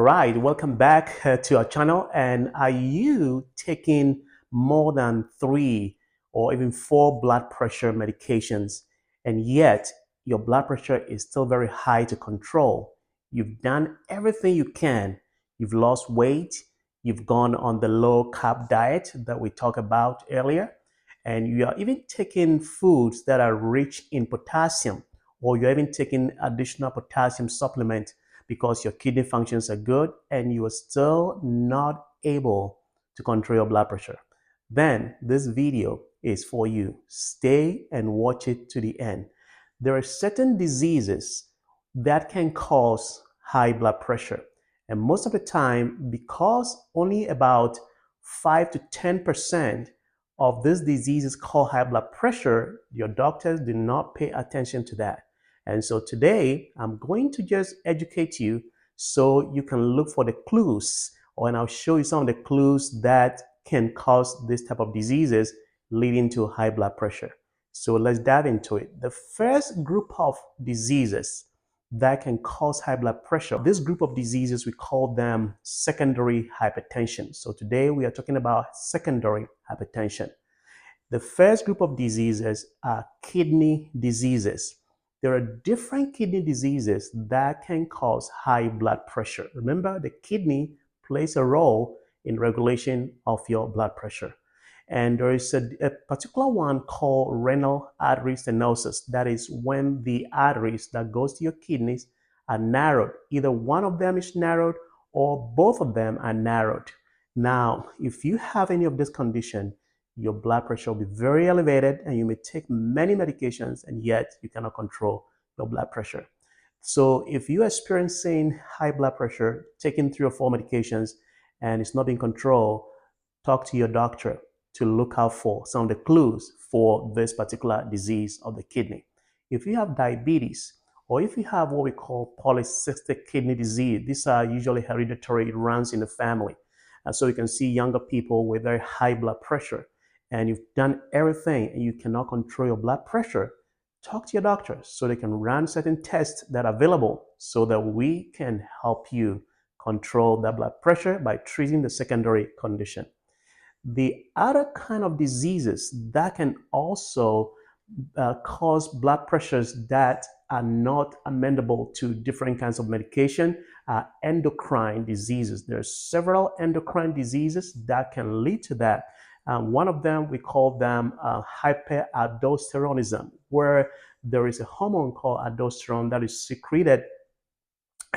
right, welcome back to our channel. And are you taking more than 3 or even 4 blood pressure medications, and yet your blood pressure is still very high to control? You've done everything you can. You've lost weight. You've gone on the low carb diet that we talked about earlier, and you are even taking foods that are rich in potassium, or you're even taking additional potassium supplement because your kidney functions are good and you are still not able to control your blood pressure, then this video is for you. Stay and watch it to the end. There are certain diseases that can cause high blood pressure. And most of the time, because only about 5 to 10% of these diseases cause high blood pressure, your doctors do not pay attention to that. And so today, I'm going to just educate you so you can look for the clues, and I'll show you some of the clues that can cause this type of diseases leading to high blood pressure. So let's dive into it. The first group of diseases that can cause high blood pressure, this group of diseases, we call them secondary hypertension. So today we are talking about secondary hypertension. The first group of diseases are kidney diseases. There are different kidney diseases that can cause high blood pressure. Remember, the kidney plays a role in regulation of your blood pressure. And there is a particular one called renal artery stenosis. That is when the arteries that goes to your kidneys are narrowed. Either one of them is narrowed or both of them are narrowed. Now, if you have any of this condition, your blood pressure will be very elevated and you may take many medications and yet you cannot control your blood pressure. So if you're experiencing high blood pressure, taking 3 or 4 medications and it's not being controlled, talk to your doctor to look out for some of the clues for this particular disease of the kidney. If you have diabetes, or if you have what we call polycystic kidney disease, these are usually hereditary, it runs in the family. And so you can see younger people with very high blood pressure, and you've done everything and you cannot control your blood pressure, talk to your doctor so they can run certain tests that are available so that we can help you control that blood pressure by treating the secondary condition. The other kind of diseases that can also cause blood pressures that are not amenable to different kinds of medication are endocrine diseases. There are several endocrine diseases that can lead to that. One of them, we call them hyperaldosteronism, where there is a hormone called aldosterone that is secreted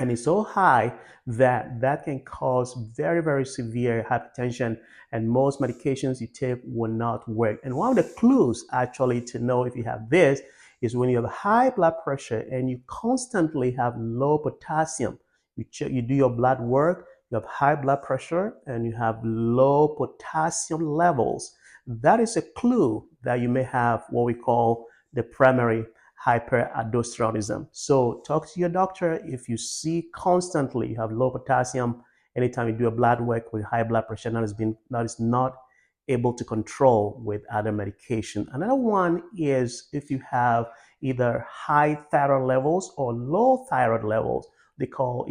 and it's so high that that can cause very, very severe hypertension, and most medications you take will not work. And one of the clues actually to know if you have this is when you have high blood pressure and you constantly have low potassium. You do your blood work, you have high blood pressure and you have low potassium levels. That is a clue that you may have what we call the primary hyperaldosteronism. So talk to your doctor if you see constantly you have low potassium anytime you do a blood work with high blood pressure that is not able to control with other medication. Another one is if you have either high thyroid levels or low thyroid levels. They call,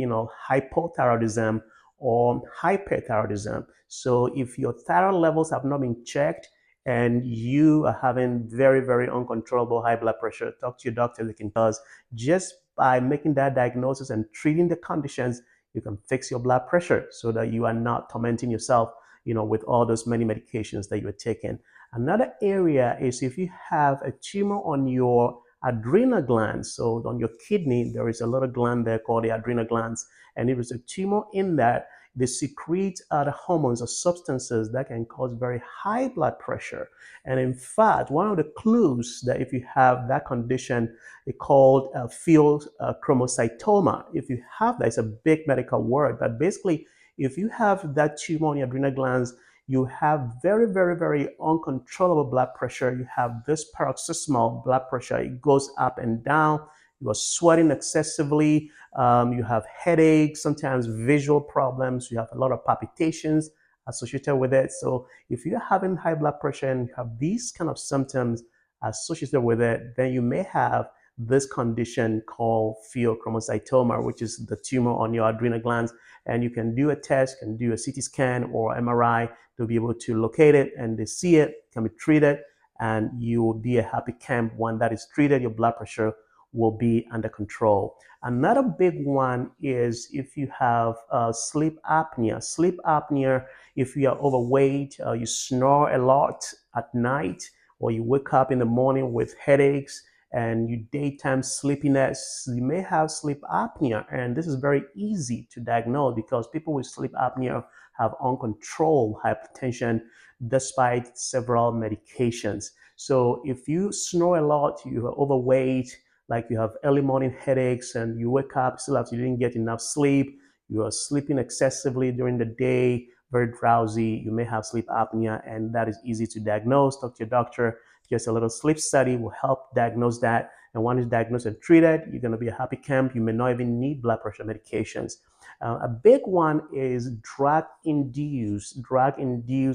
hypothyroidism or hyperthyroidism. So if your thyroid levels have not been checked and you are having very, very uncontrollable high blood pressure, talk to your doctor. Because just by making that diagnosis and treating the conditions, you can fix your blood pressure so that you are not tormenting yourself, with all those many medications that you're taking. Another area is if you have a tumor on your adrenal glands. So on your kidney, there is a little gland there called the adrenal glands. And if there's a tumor in that, they secrete other hormones or substances that can cause very high blood pressure. And in fact, one of the clues that if you have that condition, it's called pheochromocytoma. If you have that, it's a big medical word, but basically, if you have that tumor on your adrenal glands, you have very, very, very uncontrollable blood pressure. You have this paroxysmal blood pressure. It goes up and down. You are sweating excessively. You have headaches, sometimes visual problems. You have a lot of palpitations associated with it. So if you're having high blood pressure and you have these kind of symptoms associated with it, then you may have this condition called pheochromocytoma, which is the tumor on your adrenal glands. And you can do a test, can do a CT scan or MRI to be able to locate it, and they see it, can be treated, and you will be a happy camp. When that is treated, your blood pressure will be under control. Another big one is if you have sleep apnea. Sleep apnea, if you are overweight, you snore a lot at night, or you wake up in the morning with headaches and you daytime sleepiness, you may have sleep apnea. And this is very easy to diagnose because people with sleep apnea have uncontrolled hypertension despite several medications. So if you snore a lot, you are overweight, like you have early morning headaches and you wake up still after you didn't get enough sleep, you are sleeping excessively during the day, very drowsy, you may have sleep apnea, and that is easy to diagnose. Talk to your doctor. Just a little sleep study will help diagnose that. And once it's diagnosed and treated, you're going to be a happy camp. You may not even need blood pressure medications. A big one is drug-induced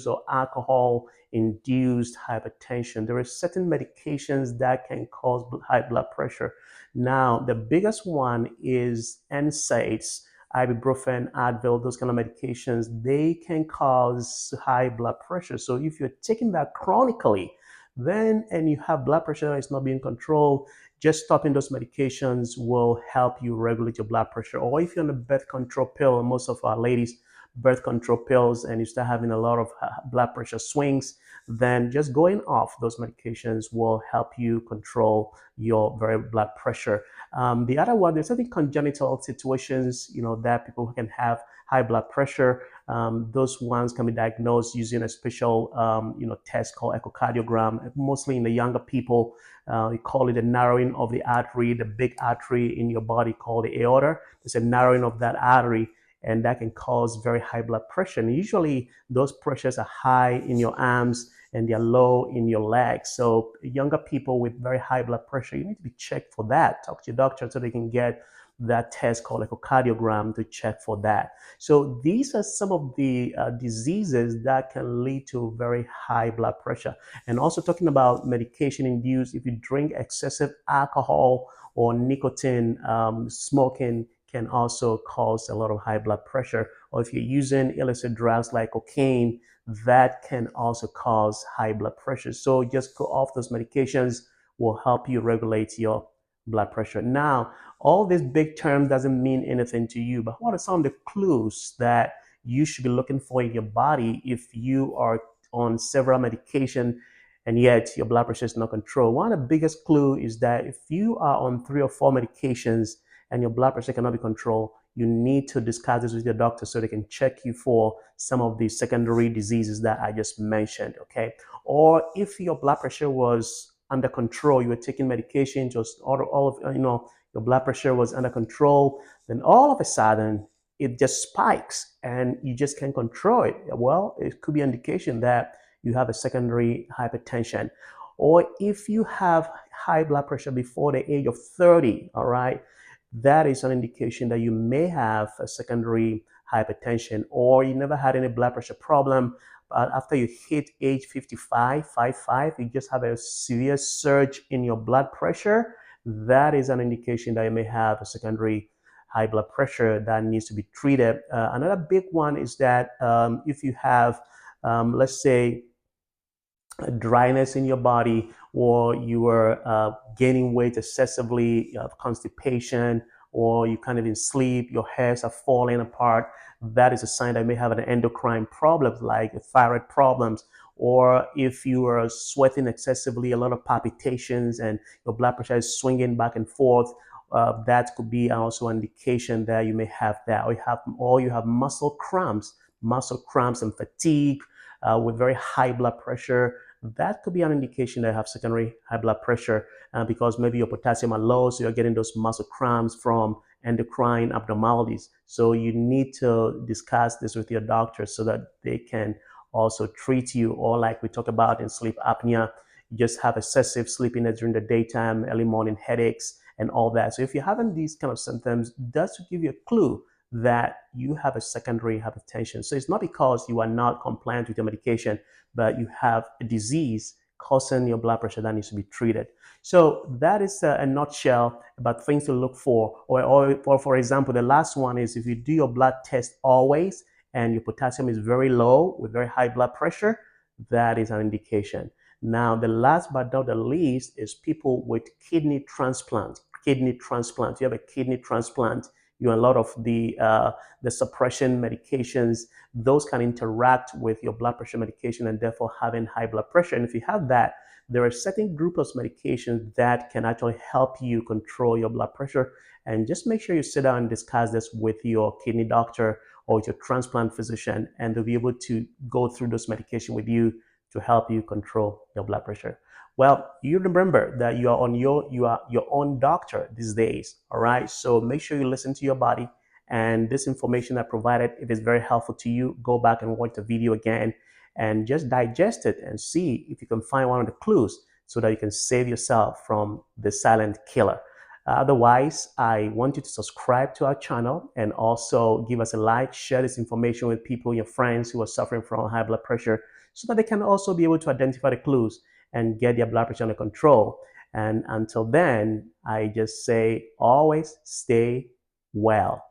or alcohol-induced hypertension. There are certain medications that can cause high blood pressure. Now, the biggest one is NSAIDs, ibuprofen, Advil, those kind of medications. They can cause high blood pressure. So if you're taking that chronically, then and you have blood pressure that is not being controlled, just stopping those medications will help you regulate your blood pressure. Or if you're on a birth control pill, most of our ladies birth control pills, and you start having a lot of blood pressure swings, then just going off those medications will help you control your very blood pressure. The other one, there's certain congenital situations, that people can have high blood pressure. Those ones can be diagnosed using a special, test called echocardiogram. Mostly in the younger people, we call it a narrowing of the artery, the big artery in your body called the aorta. There's a narrowing of that artery, and that can cause very high blood pressure. And usually those pressures are high in your arms and they're low in your legs. So younger people with very high blood pressure, you need to be checked for that. Talk to your doctor so they can get that test called echocardiogram to check for that. So these are some of the diseases that can lead to very high blood pressure. And also talking about medication induced, if you drink excessive alcohol or nicotine, smoking can also cause a lot of high blood pressure. Or if you're using illicit drugs like cocaine, that can also cause high blood pressure. So just go off those medications will help you regulate your blood pressure. Now, all this big term doesn't mean anything to you, but what are some of the clues that you should be looking for in your body if you are on several medication and yet your blood pressure is not controlled? One of the biggest clue is that if you are on 3 or 4 medications and your blood pressure cannot be controlled, you need to discuss this with your doctor so they can check you for some of the secondary diseases that I just mentioned, okay? Or if your blood pressure was under control, you were taking medication, just all of your blood pressure was under control, then all of a sudden it just spikes and you just can't control it. Well, it could be an indication that you have a secondary hypertension. Or if you have high blood pressure before the age of 30, all right, that is an indication that you may have a secondary hypertension, or you never had any blood pressure problem, but after you hit age 55, you just have a severe surge in your blood pressure. That is an indication that you may have a secondary high blood pressure that needs to be treated. Another big one is that if you have, let's say, dryness in your body, or you are gaining weight excessively, you have constipation, or you can't even sleep, your hairs are falling apart, that is a sign that you may have an endocrine problem like thyroid problems. Or if you are sweating excessively, a lot of palpitations, and your blood pressure is swinging back and forth, that could be also an indication that you may have that. Or you have muscle cramps and fatigue with very high blood pressure. That could be an indication that you have secondary high blood pressure because maybe your potassium are low, so you're getting those muscle cramps from endocrine abnormalities. So you need to discuss this with your doctor so that they can also treat you. Or like we talked about in sleep apnea, you just have excessive sleepiness during the daytime, early morning headaches, and all that. So if you're having these kind of symptoms, that's to give you a clue that you have a secondary hypertension. So it's not because you are not compliant with your medication, but you have a disease causing your blood pressure that needs to be treated. So that is a nutshell about things to look for. Or for example, the last one is if you do your blood test always and your potassium is very low with very high blood pressure, that is an indication. Now, the last but not the least is people with kidney transplant. Kidney transplant. You have a kidney transplant. You have a lot of the suppression medications. Those can interact with your blood pressure medication and therefore having high blood pressure. And if you have that, there are certain groups of medications that can actually help you control your blood pressure. And just make sure you sit down and discuss this with your kidney doctor or with your transplant physician, and they'll be able to go through those medication with you to help you control your blood pressure. Well, you remember that you are your own doctor these days, all right? So make sure you listen to your body, and this information I provided, if it's very helpful to you, go back and watch the video again and just digest it and see if you can find one of the clues so that you can save yourself from the silent killer. Otherwise, I want you to subscribe to our channel and also give us a like, share this information with people, your friends who are suffering from high blood pressure, so that they can also be able to identify the clues and get their blood pressure under control. And until then, I just say always stay well.